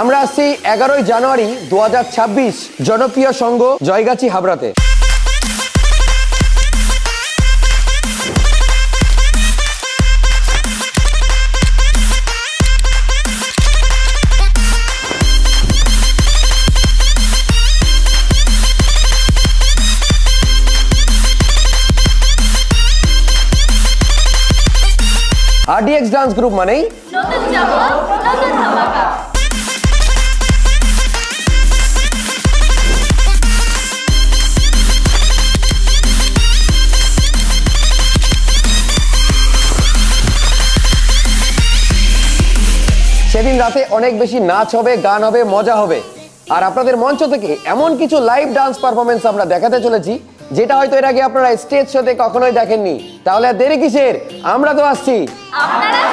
আমরা আসছি 11ই জানুয়ারি 2026 জনপ্রিয় সংঘ জয়গাছি হাবড়াতে। RDX ডান্স গ্রুপ মানেই নতুন জগৎ, নতুন ধামাকা। সেদিন রাতে অনেক বেশি নাচ হবে, গান হবে, মজা হবে। আর আপনাদের মঞ্চ থেকে এমন কিছু লাইভ ডান্স পারফরমেন্স আমরা দেখাতে চলেছি যেটা হয়তো এর আগে আপনারা স্টেজ শোতে কখনোই দেখেননি। তাহলে আর দেরি কিসের, আমরা তো আসছি। আপনারা